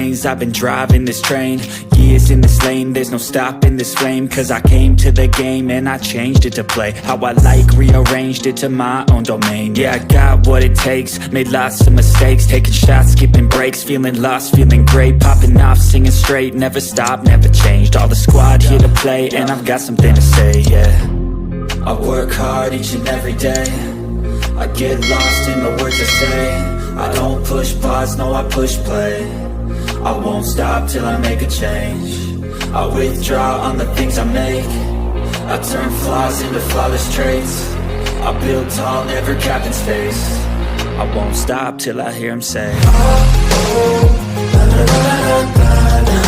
veins, I've been driving this train. Years in this lane, there's no stopping this flame. Cause I came to the game and I changed it to play how I like, rearranged it to my own domain. Yeah, I got what it takes, made lots of mistakes, taking shots, skipping breaks, feeling lost, feeling great, popping off, singing straight, never stopped, never changed. All the squad here to play and I've got something to say, yeah. I work hard each and every day, I get lost in the words I say. I don't push pause, no I push play. I won't stop till I make a change. I withdraw on the things I make. I turn flaws into flawless traits. I build tall, never capped in space. I won't stop till I hear him say, oh, oh, la, la, la, la, la, la.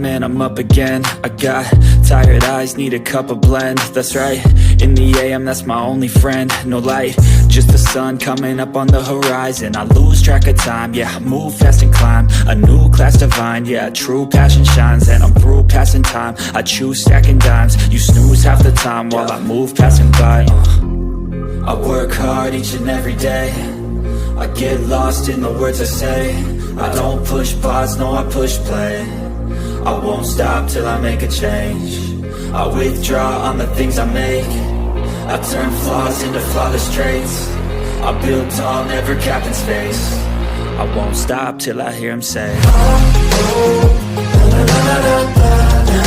And I'm up again. I got tired eyes, need a cup of blend. That's right, in the AM, that's my only friend. No light, just the sun coming up on the horizon. I lose track of time, yeah, I move fast and climb a new class divine, yeah, true passion shines. And I'm through passing time, I choose stacking dimes. You snooze half the time while I move passing by. I work hard each and every day, I get lost in the words I say. I don't push pause, no I push play. I won't stop till I make a change. I withdraw on the things I make. I turn flaws into flawless traits. I build tall, never capped in space. I won't stop till I hear him say, oh, oh, la, la, la, la, la, la.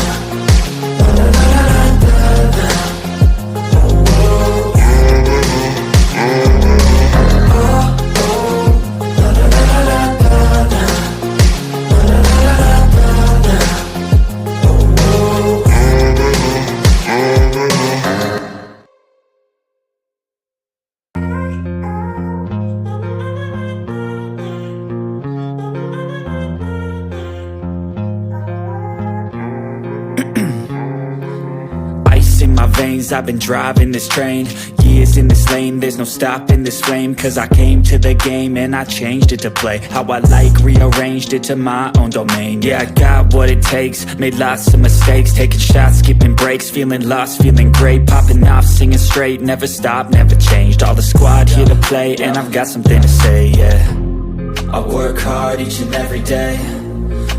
I've been driving this train, years in this lane, there's no stopping this flame. Cause I came to the game and I changed it to play how I like, rearranged it to my own domain. Yeah, I got what it takes, made lots of mistakes, taking shots, skipping breaks, feeling lost, feeling great, popping off, singing straight, never stopped, never changed. All the squad here to play and I've got something to say, yeah. I work hard each and every day,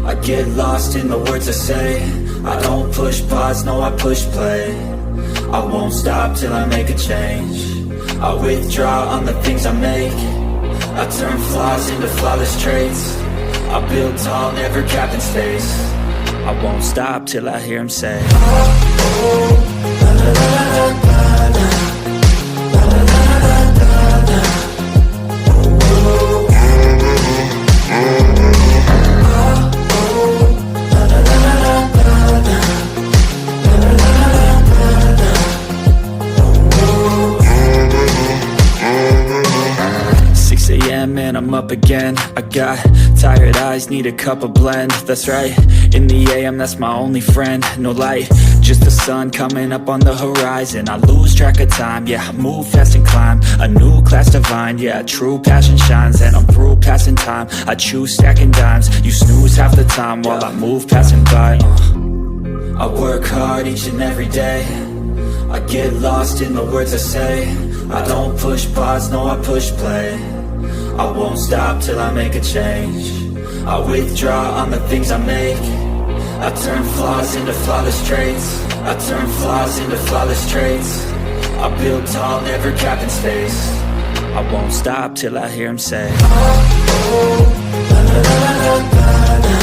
I get lost in the words I say. I don't push pause, no I push play. I won't stop till I make a change. I withdraw on the things I make. I turn flaws into flawless traits. I build tall, never capped in space. I won't stop till I hear him say, oh, oh, la, la, la, la, la, la. And I'm up again. I got tired eyes, need a cup of blend. That's right, in the AM, that's my only friend. No light, just the sun coming up on the horizon. I lose track of time, yeah, I move fast and climb a new class divine, yeah, true passion shines. And I'm through passing time, I choose stacking dimes. You snooze half the time while I move passing by. I work hard each and every day, I get lost in the words I say. I don't push pause, no I push play. I won't stop till I make a change. I withdraw on the things I make. I turn flaws into flawless traits. I turn flaws into flawless traits. I build tall, never capped in space. I won't stop till I hear him say, oh, oh, la, la, la, la, la, la.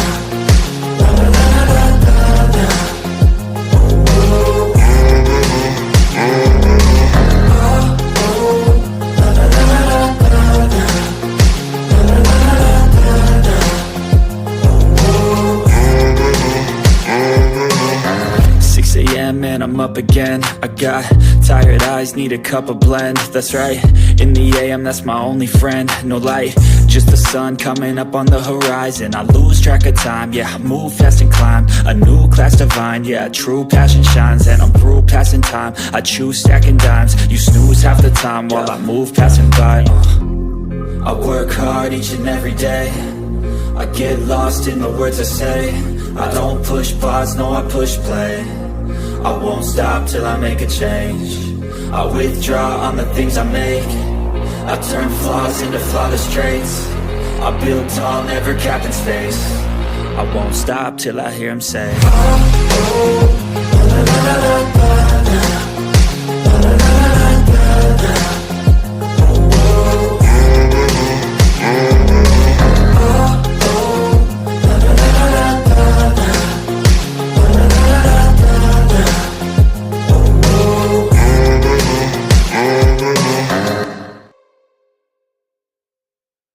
And I'm up again. I got tired eyes, need a cup of blend. That's right, in the AM, that's my only friend. No light, just the sun coming up on the horizon. I lose track of time, yeah, I move fast and climb a new class divine, yeah, true passion shines. And I'm through passing time, I choose stacking dimes. You snooze half the time while I move passing by. I work hard each and every day. I get lost in the words I say. I don't push pause, no I push play. I won't stop till I make a change. I withdraw on the things I make. I turn flaws into flawless traits. I build tall, never capped in space. I won't stop till I hear him say, oh, oh, la, la, la,